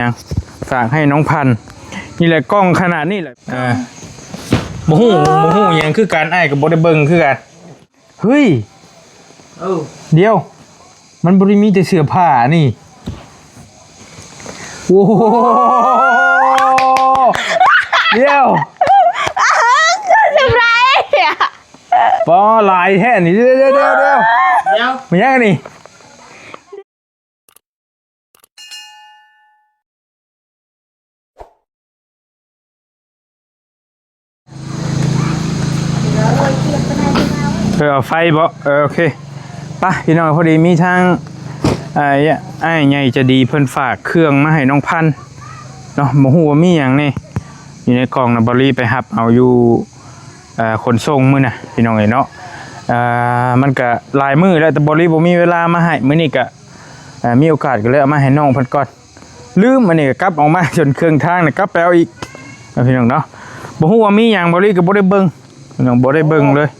ยังฝากให้น้องพันนี่แหละกล้องขนาดนี้แหละโมหูยังคือการไอ้กับบอดเบิงคือกันเฮ้ยเดี๋ยวมันบริมีแต่เสื้อผ้านี่โอ้โหเดี๋ยวทำไรอ่ะปอลายแท้นี่เดี๋ยวมันยังนี่เอาไฟบ่โอเคป่ะพี่น้องพอดีมีทางไอ้ใหญ่จะดีเพิ่นฝากเครื่องมาให้น้องพันเนาะบ่ฮู้ว่ามีหยังนี่อยู่ในกล่องนะบริไปรับเอาอยู่ขนส่งมื้อน่ะพี่น้องเอ้ยเนาะมันก็หลายมื้อแล้วแต่บริบ่มีเวลามาให้มื้อนี้ก็มีโอกาสก็เลยเอามาให้น้องเพิ่นก่อนลืมอันนี้ก็กลับออกมาจนเครื่องทางน่ะกลับไปเอาอีกพี่น้องเนาะบ่ฮู้ว่ามีหยังบริก็บ่ได้เบิ่งพี่น้องบ่ได้เบิ่งเลย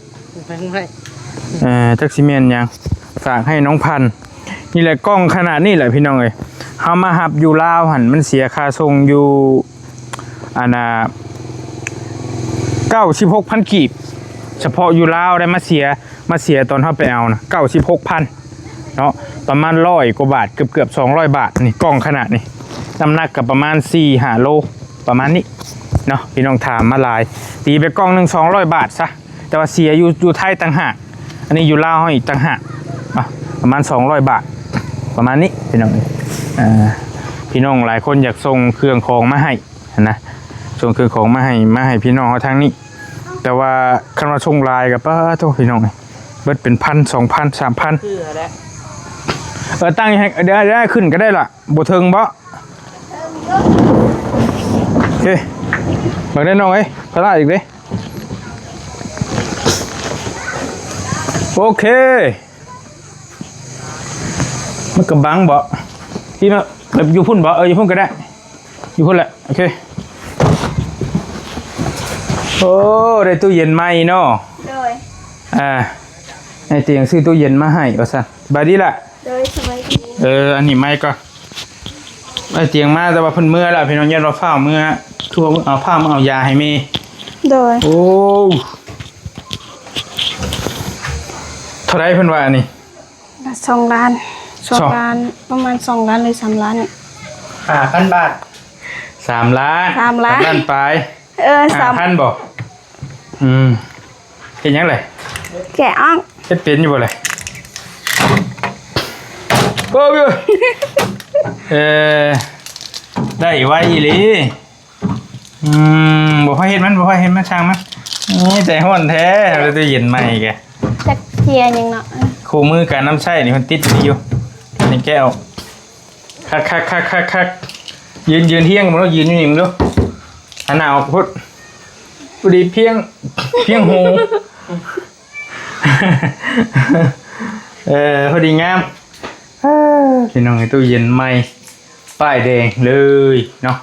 จักซิเมนยังฝากให้น้องพันนี่แหละกล้องขนาดนี้แหละพี่น้องเอ้ยเฮามาหับอยู่ลาวหั่นมันเสียค่าส่งอยู่96,000 กีบเฉพาะอยู่ลาวได้มาเสียตอนเฮาไปเอานะ96,000เนาะประมาณ100 กว่าบาทเกือบ200 บาทนี่กล้องขนาดนี้น้ำหนักก็ประมาณ4-5 โลประมาณนี้เนาะพี่น้องถามมาหลายตีไปกล้องนึง200 บาทซะแต่ว่าเสียอยู่ไทยต่างหากอันนี้อยู่ลาวเฮาอีกต่างหากประมาณ200 บาทประมาณนี้พี่น้องพี่น้องหลายคนอยากส่งเครื่องของมาให้นะส่งเครื่องของมาให้พี่น้องเขาทางนี้แต่ว่าคันว่าส่งลายกับป้าโทษพี่น้องเบิดเป็น1,000 2,000 3,000ตั้งให้ได้ขึ้นก็ได้ล่ะบ่เทิงบ่โอเคบักได้น้องพลาดอีกเด้โอเคมันกระบังบ่ที่มาแบบอยู่พุ่นบ่อยู่พุ่นก็ได้อยู่พุ่นแหละโอเคโอ้ได้ตู้เย็นใหม่เนาะโดยไอ้เตียงซื้อตู้เย็นมาให้ว่าซั่นบาดนี้ล่ะโดยสบายดีอันนี้ใหม่ก่อนไอ้เตียงมาแต่ว่าเพิ่นเมื่อแล้วพี่น้องยันว่าฟ้าเมื่อทั่วเอาผ้ามาเอายาให้แม่โดยโอ้เท่าไรเพิ่นว่านี่2 ล้านประมาณ2 ล้านหรือ3 ล้าน5,000 บาท3 ล้าน3 ล้านไป3,000บ่เฮ็ดหยังไงแกะอ่องเฮ็ดเป็นอยู่บ่เลยโอ้ยได้ไว้อีหลีบ่พอเฮ็ดมันช่างมันนี่ใจฮ้อนแท้แล้วตู้เย็นใหม่แกจักเทียยังเนาะคู่มือการน้ำใช้นี่มันติดอยู่นี่แก้วคักยืนเที่ยงมันต้องยืนอยู่นี่มึงดูหันหน้าออกพุทธพอดีเพียงหูพอดีงามพี่น้องไอ้ตู้เย็นใหม่ป้ายแดงเลยเนาะ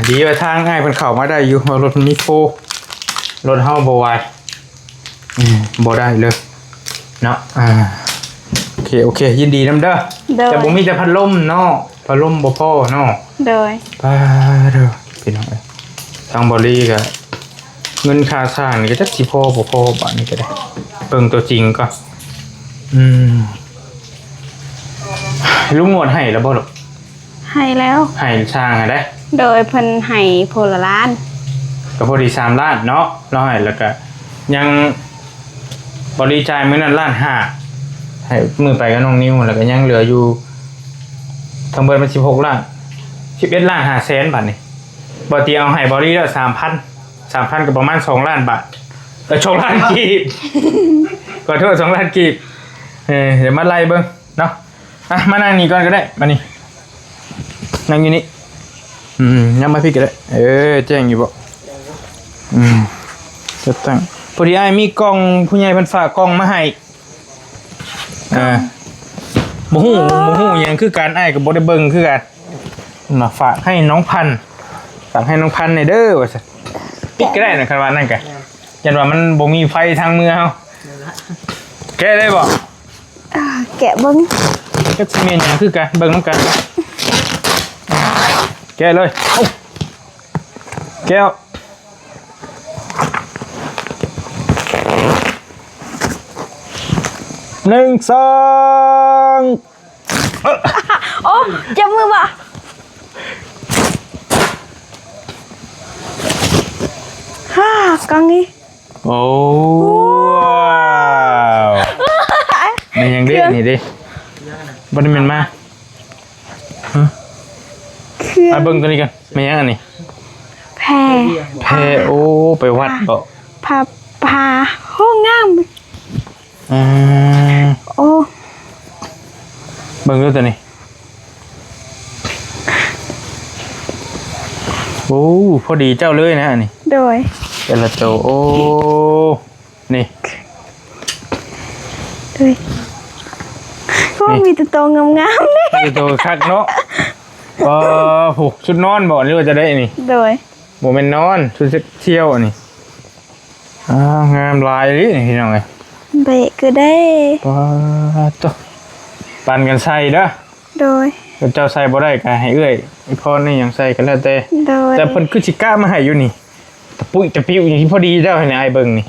ดีว่าทางง่ายเป็นเข่ามาได้อยู่รถมิโฟรถเฮาบ่ไหวบ่ได้เลยเนาะโอเคยินดีนำเด้อแต่บ่มีแต่พัดลมเนาะพัดลมบ่พอเนาะโดยป้าเด้อพี่น้องทางบริก็เงินค่าสร้างนี่ก็จักสิพอบ่พอบัดนี้ก็ได้เบิ่งตัวจริงก็ลุงงวดให้แล้วบ่ลูกให้แล้วให้สร้างได้โดยเพิ่นให้พลล้านก็พอดี3 ล้านเนาะเราให้แล้วก็ยังบริจาคมื้อนั้น1.5 ล้านให้มือไปกับน้องนิ้วแล้วก็ยังเหลืออยู่ทั้งเบิดมัน16 ล้าน11 ล้าน 5 แสนบาทนี่บ่ตีเอาให้บริแล้ว3,000ก็ประมาณ2 ล้านบาท2 ล้านกีบขอโทษ2 ล้านกีบเดี๋ยวมาไล่เบิ่งเนาะมานั่งนี่ก่อนก็ได้มานี่นั่งอยู่นี่ยังมาพี่ก็ได้แจ้งอยู่บ่จะตั้งพอดีไอ้มีกล้องผู้ใหญ่เพิ่นฝากกล้องมาให้บ่ฮู้หยังคือการไอ้ก็บ่ได้เบิ่งคือกันมาฝากให้น้องพันในเด้อว่าซั่นปิดก็ได้นะคันว่านั่นก็ยันว่ามันบ่มีไฟทางเมืองเฮาแกะได้บ่แกะเบิ่งก็สิแม่นหยังคือกันเบิ่งนำกัน แกะเลยเอ้าแก้วหนึ่งสอง โอ้จับมือบ่ฮ่ากล้องนี้ โอ้ว้าวนี่ยังเด็กนี่ดิบันนี้มันมา เครื่อง เอาเบิ่งตัวนี้กันไม่ยังอันนี้ แพร แพโอ้ไปวัดบ่ พาห้องงาม อ่า โอ้ เบิ่งดูตัวนี้โอ้พอดีเจ้าเลยนะอันนี้ โดย แต่ละตัวโอ้นี่ โดยก็มีแต่ตัวงามๆนี่ คือตัวคักเนาะโหชุดนอนบ่หรือว่าจะได้นี่ โดย โมเมนนอนชุดเที่ยวอันนี้งามลายดิพี่น้องไง เบะก็ได้ ตัวปั่นกันใส่เด้อ โดย เจ้าใส่บ่ได้ก็ให้เอื้อยไอ้พ่อนี่ยังใส่กันแล้วแต่ โดย แต่เพิ่นคือสิกล้ามาให้อยู่นี่ตะปุ้ยตะปิ้วอย่างที่พอดีเจ้าให้นายเบิ่งนี่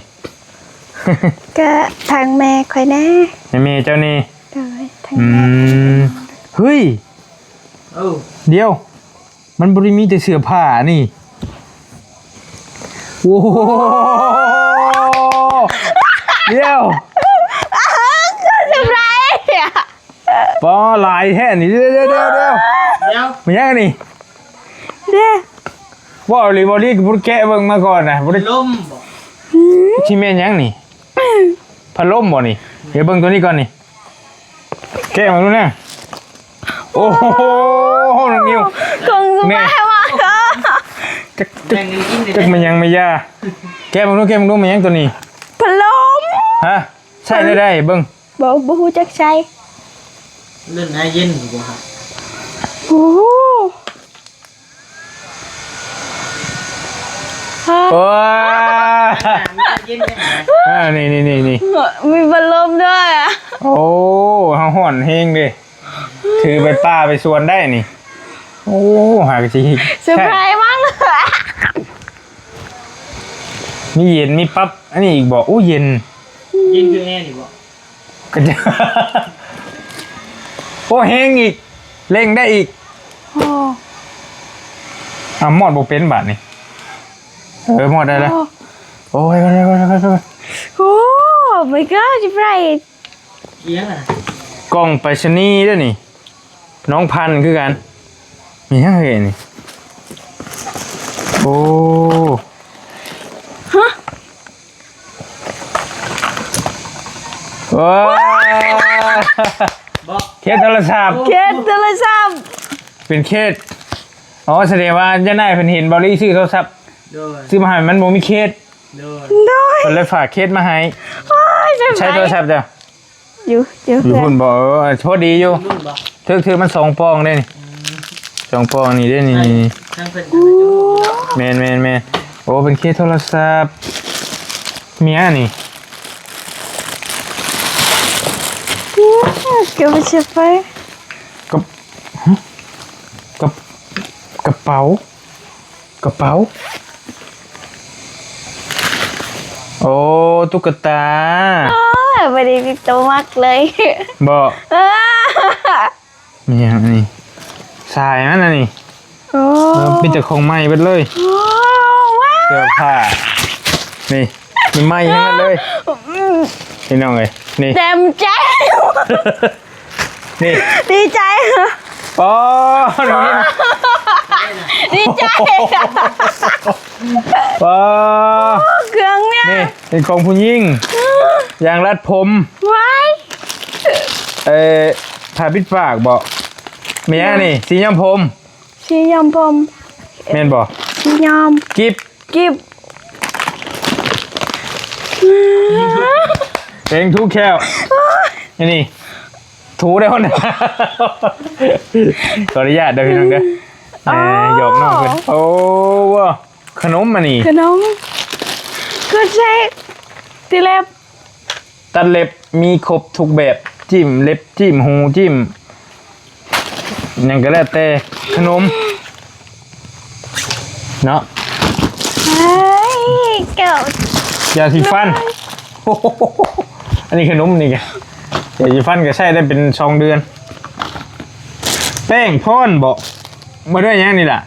ก็ทางแม่คอยแน่ ให้แม่เจ้านี่ โดยทาง อื แม่ มเฮ้ยเดี๋ยวมันบ่ได้มีแต่เสื้อผ้านี่โอ้โหเดี๋ยว ทำไรอ่ะ ปอลายแท้นี่เดี๋ยวมันยังนี่ เด้อ ว่าเอาเลยบ่รีบ่แกะเบิ่งมาก่อนนะบ่ได้ ล่มบ่ ที่แม่นยังนี่พัดลมบ่นี่เดี๋ยวเบิ่งตัวนี้ก่อนนี่แกะมาดูนะโอ้โหน้องนิว กงสบายมาก จัก แบ่งกันกินได้ จักมันยังไม่ยาแกะมาดูมันยังตัวนี้ พัดลม ฮะใช่ได้เบิ่ง บ่ฮู้จักใช้ เรื่องน่าเย็นอยู่บ่ฮะ โอ้โห โอ้ย น่าเย็นได้ไหม นี่ มีพัดลมด้วยอ่ะ โอ้เฮาฮ้อนเฮงเด้ถือไปป่าไปสวนได้นี่โอ้หากสิ เซอร์ไพรส์มากเลย มีเย็นมีปั๊บอันนี้อีกบอกอู้เย็น เย็นคือแอร์นี่บ่ ก็จะ โอ้แห้งอีกเร่งได้อีก โอ้ หมอดบกเป็นบาทนี่หมอดได้แล้วโอ้ยไป โหไม่ก็จะไป เอียงอ่ะ กล่องไปรษณีย์ด้วยนี่ น้องพันธุ์คือกันมียังไงนี่โอ้ว้า บ่ เคสโทรศัพท์ เคสโทรศัพท์ เป็นเคสอ๋อแสดงว่าจะได้เพิ่นเห็นบอลลี่ซื้อโทรศัพท์ โดย ซื้อมาให้มันบ่มีเคส โดย โดย เพิ่นเลยฝากเคสมาให้ โอ้ยเซอร์ไพ ใช้ ร โทร ส์ ศัพท์จ้ะ อยู่ อยู่ เพื่อ พุ่ น นบ่โชคดีอยู่ รุ่นบ่ ถือมัน2ปองได้นี่2ปองนี่ได้นี่ ทางเพิ่นทางจุ๊บ แม่นโอ้เป็นเคสโทรศัพท์เมียนี่ เก็บไปเชฟไป กับกับกระเป๋าโอ้ตุ๊กตา โอ้ยไม่ได้ติดตัวมากเลย บ่ อ้า มีหยังอันนี้สายมันน่ะนี่ โอ้ เป็นแต่ของใหม่เบิดเลย โอ้ว้าว เสื้อผ้านี่มันใหม่ทั้งนั้นเลยพี่น้องเอ้ยนี่ เต็มใจ นี่ ดีใจ อ๋อนี่นะ ดีใจ อ๋อ เครื่องเนี่ย นี่เป็นของผู้หญิงยางรัดผม ไว้ ผ้าปิดปากบ่เมียนี่สีย้อมผม ชียอมผม แม่นบ่ ชียอม กิบ กิบ เพลงทุกแควนี่ถูได้คนนะขออนุญาตเด้อพี่น้องเด้อหยอกน้องเพิ่นโอ้ว้าขนมมานี่ ขนมก็ใช่ตีเล็บ ตัดเล็บมีครบทุกแบบจิ้มเล็บจิ้มหูจิ้มหยังก็แล้วแต่ขนม เนาะ เฮ้ยเก่าย าสีฟันโอ้โหอันนี้ขนมนี่ไงยาสีฟันก็ใช้ได้เป็น2 เดือนแป้งพ่นบอกมาด้วยยังนี่ล่ะ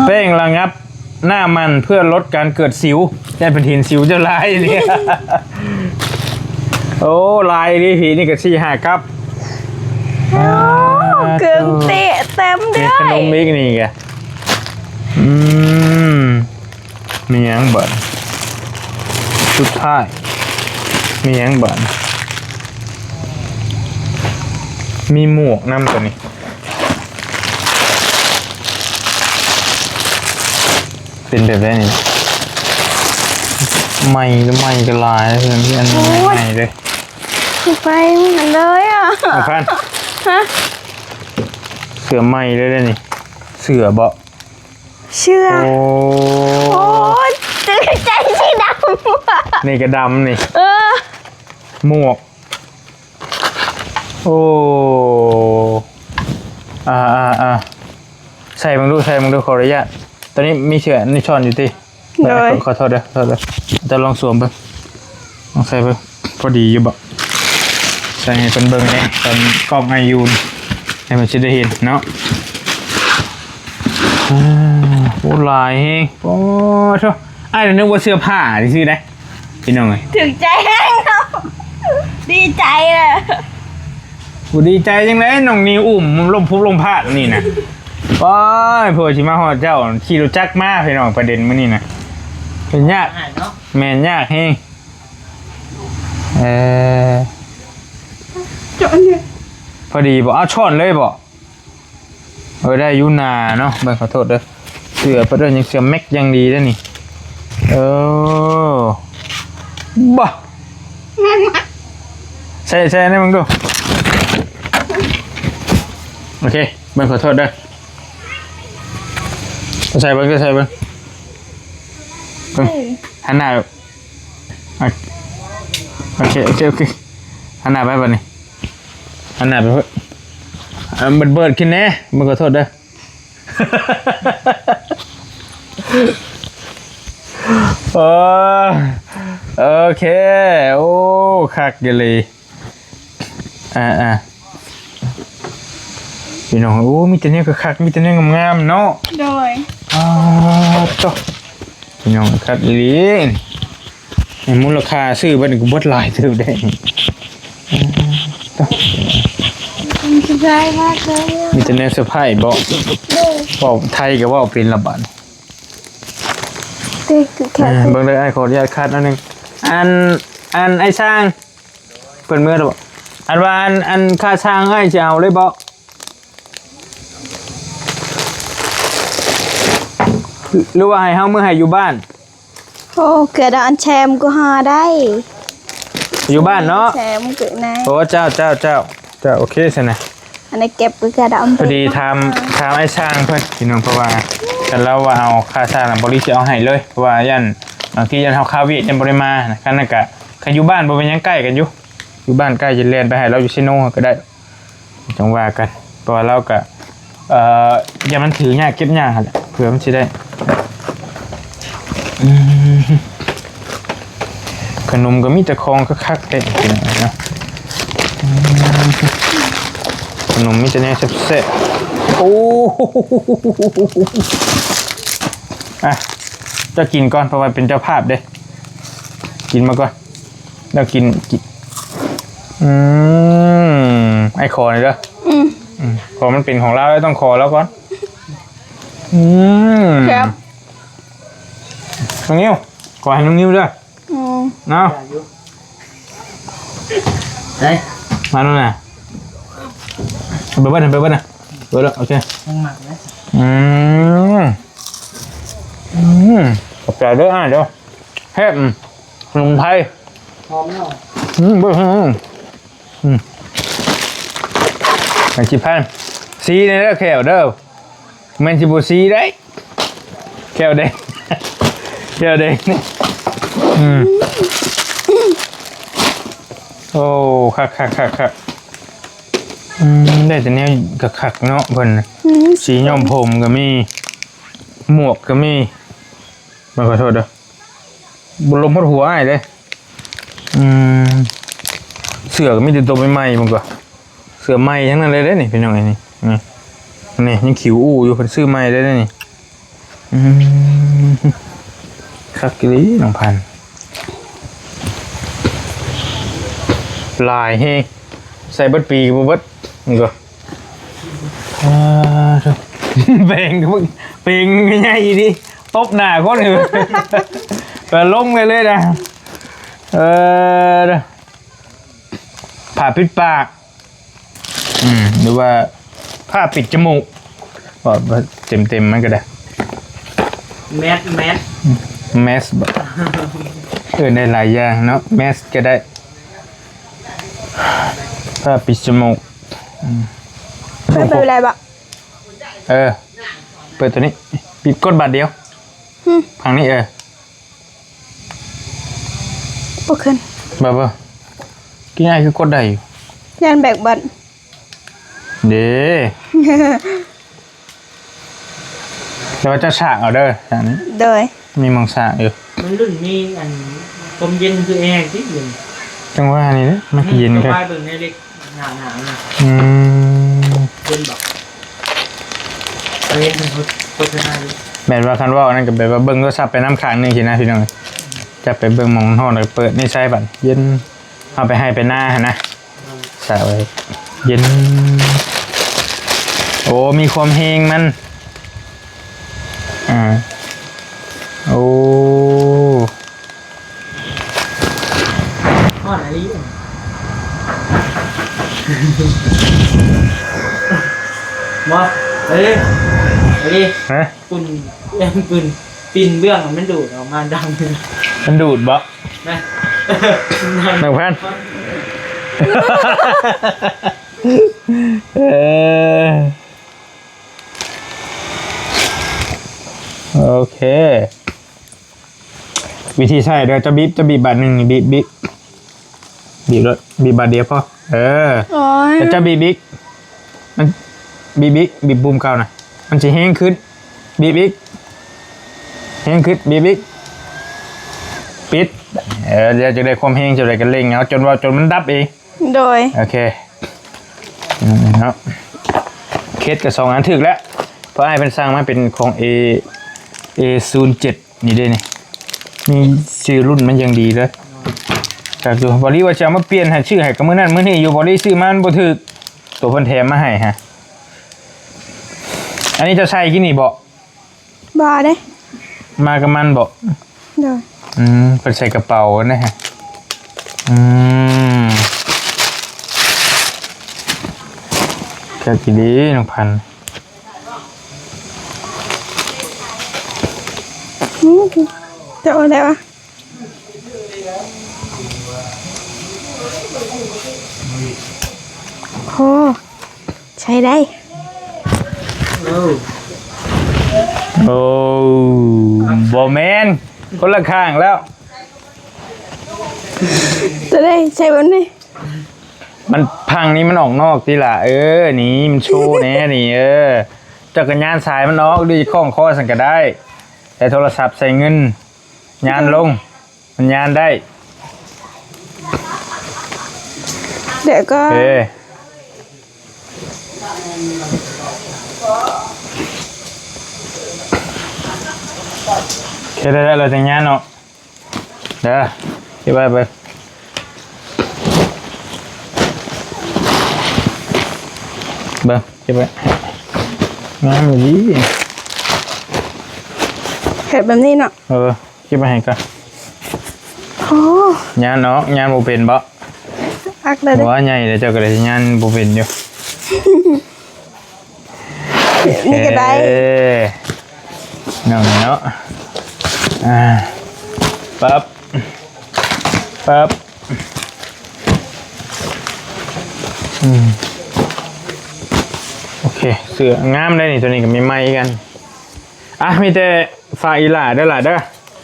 แป้งระงับหน้ามันเพื่อลดการเกิดสิวได้เป็นหินสิวจะลายเนี่ย โอ้ลายนี่ผีนี่ก็4-5 ครับ เกือบเตะเต็มเล นี่ ย ขนมอีกนี่ไงมีหยังบัดสุดท้ายมีหยังบัดมีหมวกน้ำตัวนี้เป็นแบบนี้นี่ไม่ก็ไม่ก็ลายเพื่อนที่อันนี้ไม่เลย ไปเหมือนเลยอ่ะ เอาพัน ฮะ เสือไหม้เลยเด้อนี่เสือเบาะ เชื่อ โอ้ โอ้ยตื่นใจสีดำ นี่กระดำนี่ เออ หมวกโอ้ใส่มึงดูขออนุญาตตอนนี้มีเชือกนี่ช้อนอยู่ที่ขอโทษเด้อจะลองสวมเบิ่งลองใส่เบิ่งพอดีอยู่บ่ใส่ให้เป็นเบิ่งเนี่ยตอนกล้องไอยูนให้มันจะได้เห็นเนาะโอ้ลายเฮงโอ้โธ่ไอ้เดี๋ยวนึกว่าเสื้อผ้าที่ซื้อได้พี่น้องเอ้ย ถึงใจแห้งเนาะดีใจเลย กูดีใจจังเลยน้องนิวอุ้มลมพุบลมพาดนี่นะว้ายเพื่อชิมาฮอดเจ้าขี่รถจักรมาพี่น้องประเด็นมื้อนี้นะเป็นยาก หายเนาะ แม่นยากเฮงจนเนี่ย พอดีบอกเอาช้อนเลยบอกได้อยุนาเนาะขอโทษเด้อเสือประเด็นยังเสือแม็กยังดีแล้วนี่บ้าใช่ได้มึงดูโอเคขอโทษเด้อใส่เบิ้งหันหน้าโอเคหันหน้าไปบ้านี่หันหน้าไปเพื่อมันเบิดขึ้นแน่ขอโทษเด้อโอเคโอ้คักอยู่เลยพี่น้องโอ้มีแต่เนี่ยก็คักมีแต่เนี่ยงามๆเนาะ โดย โตพี่น้องคักอีหลีมูลค่าซื้อบัดนี้ก็บ่หลายเท่าใดดีใจมากเลย มีแต่เนี่ยเซอร์ไพรส์บ่บอกไทยก็ว่าเป็นละบาด ติ๊กแค่ เบิ่งเลยไอ้ขออนุญาตคัดอันนึงอันไอ้ช่างเปิดมือแล้วบ่อันว่าอันค่าช่างไอ้จะเอาเลยบ่หรือว่าให้เฮามื้อให้อยู่บ้าน โอ้เกิดอันแชมก็หาได้ อยู่บ้านเนาะ แชมเกิดไหน โอ้เจ้าโอเคสินะ อันนี้เก็บไปกระดำ พอดีทำไอ้ช่างเพื่อนพี่น้องเพราะว่าแต่เราว่าเอาค่าช่างบริษัทเอาให้เลยเพราะว่ายันบางทียันเขาคาวิยันบริมานะกันนั่นกะใครอยู่บ้านบ่เป็นยังใกล้กันอยู่บ้านใกล้จะเรียนไปให้เราอยู่ซิโน่ก็ได้จังว่ากันเพราะว่าเราก็อย่ามันถือยากเก็บยากแหละเผื่อมันจะได้ขนมก็มีแต่คองคักๆเองพี่น้องนะขนมมีแต่แนวแซ่บๆโอ้จะกินก่อนเพราะว่าเป็นเจ้าภาพเด้กินมาก่อนแล้วกินไอ้คอเลยเด้อคอมันเป็นของเราต้องคอแล้วก่อนครับ น้องนิ้วขอให้น้องนิ้วด้วยเนาะ ได้ มาโน่นน่ะไปเบิ้ลนะเบิ้ลโอเค ยังหมักนะ ขอบใจด้วยเดี๋ยวเฮ้ขนมไทย พร้อมแล้ว เบิ้ลอย่างชิพันซีในเด้อแขวเด้อมันชิบูซีได้แขวเด้นี่โอ้คัก ได้แต่แนวกะคักเนาะเพิ่นน่ะ สีย้อมผมก็มีหมวกก็มีมาขอโทษเด้อบนลมพดหัวไอ้เลยเสือก็มีแต่ตัวใหม่ๆมึงก็เสือใหม่ทั้งนั้นเลยเด้นี่เป็นยังไงนี่นี่ยังขิวอู้อยู่เพิ่นซื้อใหม่ได้เด้นี่คักอีหลีน้องพันธุ์ลายเฮใส่เบิดปีกบ่เบิดมึงก็เพลงก็มึงเพลงง่ายๆดิตบหน้าคนเลยไปลงเลยนะผ่าปิดปากหรือว่าผ้าปิดจมูกว่าเต็มมันก็ได้แมสแมสได้หลายอย่างเนาะแมสก็ได้ผ้าปิดจมูกไปอะไรบะเปิดตัวนี้ปิดกดบาทเดียวทางนี้โอเคบ่กี่ง่ายคือกดได้อยู่ยันแบกบัตรเด้แต่ว่าจะฉากเอาเด้อฉากนี้เด้อมีมังสะอยู่มันรุ่นมีอันลมเย็นคือแอร์ที่อื่นจังว่านี่นะมันเย็นครับสบายเบิ่งในเล็กหนาเนี่ยเย็นแบบเย็นเป็นโฆษณาแบบว่าคันว่านั่นก็แบบว่าเบิ่งโทรศัพท์ไปน้ำค้างนึงสินะพี่น้องจะไปเบิ่งมองห้องแล้วเปิดนี่ใช่บัดเย็นเอาไปให้ไปหน้านะใส่ไว้เย็นโอ้มีความเฮงมันโอ้ห้องไหนมาเฮ้ยคุณปินเบื้องมันดูดออกมาดังมันดูดบ่นะหนึ่งพันโอเควิธีใช้เดี๋ยวจะบีบบาทหนึ่งบีบแล้วบีบบาทเดียวพอจะบีบมันบีบบูมเข้านะมันจะแห้งขึ้นบีบแห้งขึ้นบีบปิดเดี๋ยวจะได้ความแห้งจะได้กันเล่งเอาจนมันดับเองโดยโอเคเนาะเคสกับ2 อันถึกแล้วเพราะไอ้เป็นสร้างมาเป็นของ A07 นี่ด้วยนี่มีชื่อรุ่นมันยังดีเลยจากตัวบริว่าจะมาเปลี่ยนหาชื่อให้กับมือนั่นมือนี่อยู่บริซื้อมันบ่ถึกตัวเพิ่นแถมมาให้ฮะอันนี้จะใช้กี่นี่บ่เด้มากับมันบ่เด้อเพิ่นใส่กระเป๋านะฮะแค่กี่ดีน้องพันจะเอาอะไรวะโอ้ใช้ได้โอ้บอแมนคนละข้างแล้วจะได้ใช้วันนี้มันพังนี้มันออกนอกทีละนี่มันโชว์แน่นี่จักรยานสายมันออกดีข้องข้อสั่งก็ได้แต่โทรศัพท์ใส่เงินยานลงมันยานได้เดี๋ยวก็แค่ได้เราจะยานเนาะเด้อที่ไปเบิ้งเก็บไว้งามเลยดิเห็ดแบบนี้เนาะเก็บไว้ให้กันโอ้ยานเนาะยานโบเป็นบ่อักเลยว่าใหญ่เลยเจ้าก็เลยยานโบเป็นอยู่นี่ก็ได้เนาะปั๊บโอเคเสืองามได้นี่ตัวนี้ก็มีไม้กันมีแต่ฝากอีหล่าเด้อ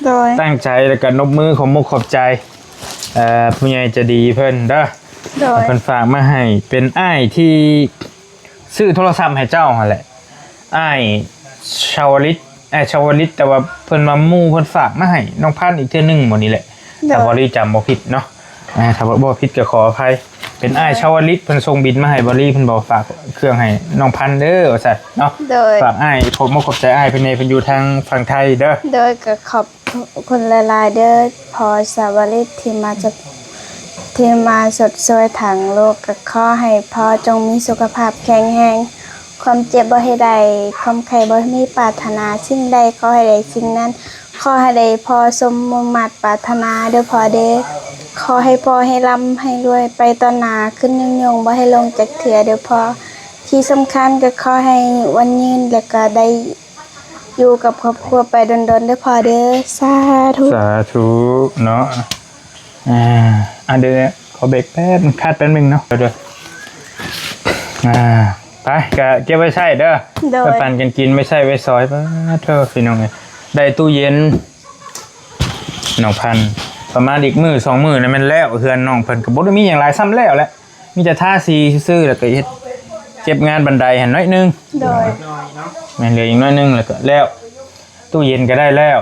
โดยตั้งใจแล้วก็นบมือขอบใจผู้ใหญ่จะดีเพิ่นเด้อ โดย เพิ่นฝากมาให้เป็นอ้ายที่ซื้อโทรศัพท์ให้เจ้าหั่นแหละอ้ายชาวลิตชาวลิตแต่ว่าเพิ่นมาหมู่เพิ่นฝากมาให้น้องพันธุ์อีกเทื่อนึงหมดนี่แหละแต่บ่ได้จำบ่ผิดเนาะถ้าบ่ผิดก็ขออภัยเป็นอ้ายชาวลิตเพิ่นส่งบินมาให้บ่ลี่เพิ่นบอกฝากเครื่องให้น้องพันธุ์เด้อว่าซั่นเนาะ โดย ฝากอ้ายผมมาขอบใจอ้ายเพิ่นเพิ่นอยู่ทางฝั่งไทยเด้อ โดยก็ขอบคุณหลายๆเด้อพอสาวริตที่มาสดสวยทางโลกก็ขอให้พ่อจงมีสุขภาพแข็งแรงความเจ็บบ่ให้ได้ความไข้บ่มีปรารถนาสิ่งใดขอให้ได้สิ่งนั้นขอให้ได้พอสมมุ่งมั่นปรารถนาเด้อพ่อเด้อขอให้พ่อให้ร่ำให้รวยไปตอนหน้าขึ้นยงๆบ่ให้ลงจากเถื่อเด้อพ่อที่สำคัญก็ขอให้วันยืนแล้วก็ได้อยู่กับครอบครัวไปดนๆเด้อพ่อเด้อสาธุ สาธุเนาะเดี๋ยวขอเบรกแป๊บคาดแป๊บนึงเนาะเดี๋ยวไปก็เก็บไว้ใช้เด้อ โดย ไปปั่นกันกินไม่ใช่ไว้ซอยป้าเธอพี่น้องเลยได้ตู้เย็นน้องพันประมาณอีกมือ2 มื้อนะมันแล้วเฮือนน้องเพิ่นก็บ่ได้มีหยังหลายซ้ำแล้วแหละมีแต่ทาสีซื่อๆแล้วก็เฮ็ดเก็บงานบันไดหันน้อยนึง โดย น้อยเนาะ แม่นเหลืออีกน้อยนึงแล้วก็แล้วตู้เย็นก็ได้แล้ว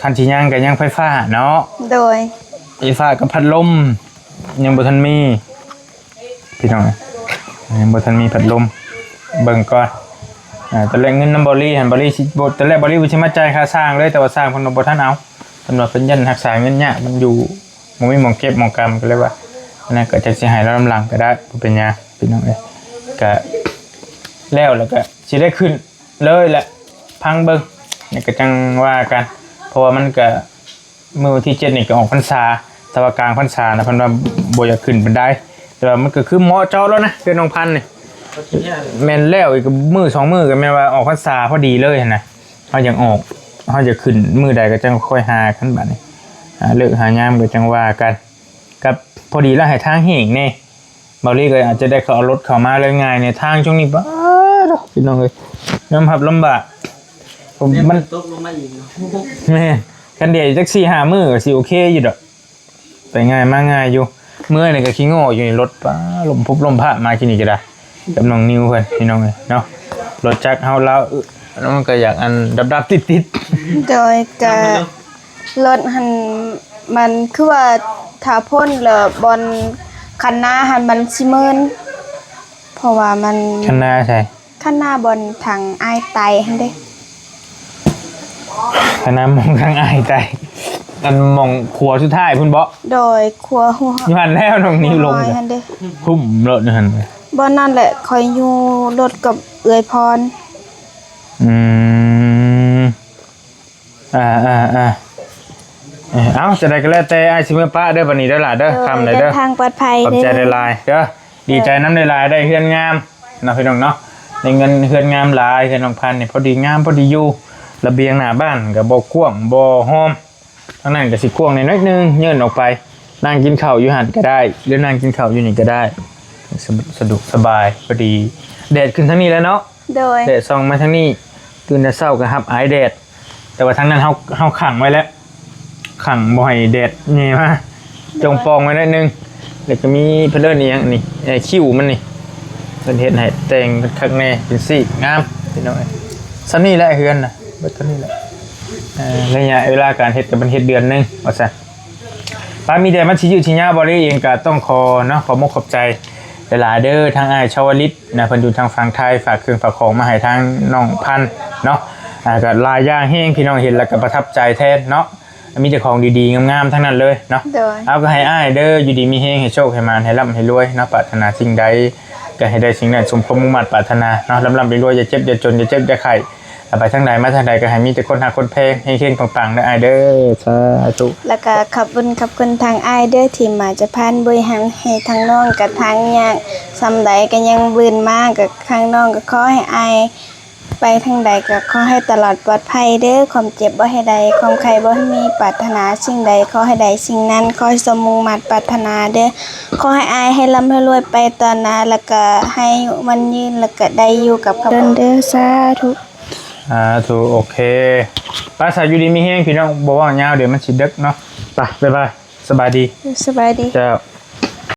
คันสิย่างก็ยังไฟฟ้าเนาะ โดย ไฟฟ้ากับพัดลมยังบ่ทันมีพี่น้องยังบ่ทันมีพัดลมเบิ่งก่อนตอนแรกเงินน้ำบริหันบริสิตอนแรกบริวิชิมาจ่ายค่าสร้างเลยแต่ว่าสร้างคนบ่ทันเอาตำรวจเป็นยันรักษาเงินเนี่ยมันอยู่มันไม่มองเก็บมองกรรมก็เลยว่าอันนั้นก็จะเสียหายแล้วลำหลังก็ได้เป็นยาพี่น้องเลยก็แล้วก็สิได้ขึ้นเลยแหละพังเบิ่งนี่ก็จังว่ากันเพราะว่ามันก็มื้อที่7นี่ก็ออกพรรษาแต่ว่ากลางพรรษานะเพิ่นว่าบ่อยากขึ้นเป็นได้แต่ว่ามันก็คือเหมาะเจาะแล้วนะเดือนพันนี่ เขาที่เนี่ย แม่นแล้วอีกมือ2 มื้อก็แม่นว่าออกพรรษาพอดีเลยนะเฮายังออกเฮาจะขึ้นมื้อใดก็จังค่อยหากันบัดนี้เลิกหายามก็จังว่ากันกับพอดีแล้วให้ทางแห้งแน่บ่ลี่ก็อาจจะได้เอารถเข้ามาเลยง่ายในทางช่วงนี้บ้าดอกพี่น้องเอ้ยยอมรับลำบากผม เนี่ย มัน ตกลงมาอีกเนาะ แม่กันเดียวจัก4-5 มื้อก็สิโอเคอยู่ดอกไปง่ายมาง่ายอยู่เมื่อยนี่ก็ขี้โง่อยู่ในรถป้าลมพุบลมพะมากินนี่ก็ได้กับน้องนิวเพิ่นพี่น้องเอ้ยเนาะรถจักรเฮาแล้วแล้วมันก็อยากอันดับๆติด โดยก็รถหันมันคือว่าถ้าพ่นแล้วบอนคันหน้าหันมันสิเมินเพราะว่ามัน ๆคันหน้าใช่ คันหน้าบอนทางอ้ายไตหั่นเด้ คันหน้ามองทางอ้ายใจอันมองขัวสุดท้ายพุ่นบ่ โดยครัวหัว อยู่หันแล้วน้องนิวลง น้อย จ้ะ หั่นเด้ พุ่มรถอยู่หัน บ่นั่นแหละคอยอยู่รถกับเอื้อยพร อืมเอาจะได้ก็แล้วแต่อ้ายสิมื้อป้าเด้อบัดนี้เด้อล่ะเด้อคำได้เด้อ ทางปลอดภัย ขอบ เด้ ใจได้หลายเด้อดีใจน้ำได้หลายได้เฮือนงามนะพี่น้องเนาะได้เงินเฮือนงามหลายเฮือนน้องพันนี่พอดีงามพอดีอยู่ระเบียงหน้าบ้านก็บ่กว้างบ่หอมทางนั้นก็สิกว้างนิดนึงยื่นออกไปนั่งกินข้าวอยู่หั่นก็ได้หรือนั่งกินข้าวอยู่นี่ก็ได้สะดวกสบายพอดีแดดขึ้นทางนี้แล้วเนาะ โดย แดดส่องมาทางนี้ตื่นแต่เช้าก็รับอายแดดแต่ว่าทางนั้นเฮาขังไว้แล้วขังบ่ให้แดดแย่มาจงปองไว้นิดนึงแล้วก็มีเพิ่นเอิ้นอีหยังนี่คิ้วมันนี่เพิ่นเฮ็ดให้แต่งข้างในเป็นสีงามพี่น้องเอ้ยซันนี่แหละเฮือนน่ะเบิดเท่านี้แหละระยะเวลาการเฮ็ดก็เป็นเฮ็ดเดือนนึงว่าซั่นป้ามีแต่มันสิยืดสิยาวบ่ได้เองก็ต้องขอเนาะขอมกขอบใจหลายๆเด้อทางอ้ายชาวลิตนะเพิ่นอยู่ทางฝั่งไทยฝากเครื่องฝากของมาให้ทางน้องพันธุ์เนาะก็หลายอย่างแฮงพี่น้องเห็นแล้วก็ประทับใจแท้เนาะมีแต่ของดีๆงามๆทั้งนั้นเลยเนาะ โดย เอาก็ให้อ้ายเด้ออยู่ดีมีเฮงให้โชคให้มานให้ร่ำให้รวยเนาะปรารถนาสิ่งใดก็ให้ได้สิ่งนั้นสมความมุ่งมั่นปรารถนาเนาะร่ำไปรวยอย่าเจ็บอย่าจนอย่าเจ็บอย่าไข้ไปทางใดมาทางใดก็ให้มีแต่คนหาคนแพงให้เฮงปังๆเด้ออ้ายเด้อสาธุ แล้วก็ขอบคุณทางอ้ายเด้อที่มาจะพานบริหารให้ทางน้องกับทางยากซำใดก็ยังบืนมากกับทางน้องก็ขอให้อ้ายไปทางใดก็ขอให้ตลอดปลอดภัยเด้อความเจ็บบ่ให้ใดความไข้บ่ให้มีปรารถนาสิ่งใดขอให้ใดสิ่งนั้นขอให้สมมุ่งมั่นปรารถนาเด้อขอให้อ้ายให้ร่ำให้รวยไปตอนหน้าแล้วก็ให้มันยืนแล้วก็ได้อยู่กับครอบครัวเด้อสาธุ ถูกโอเคภาษาอยู่ดีมีเฮงพี่น้องบอกว่ายาวเดี๋ยวมันสิดึกเนาะไปบ๊ายบายสบายดี สบายดี เจ้า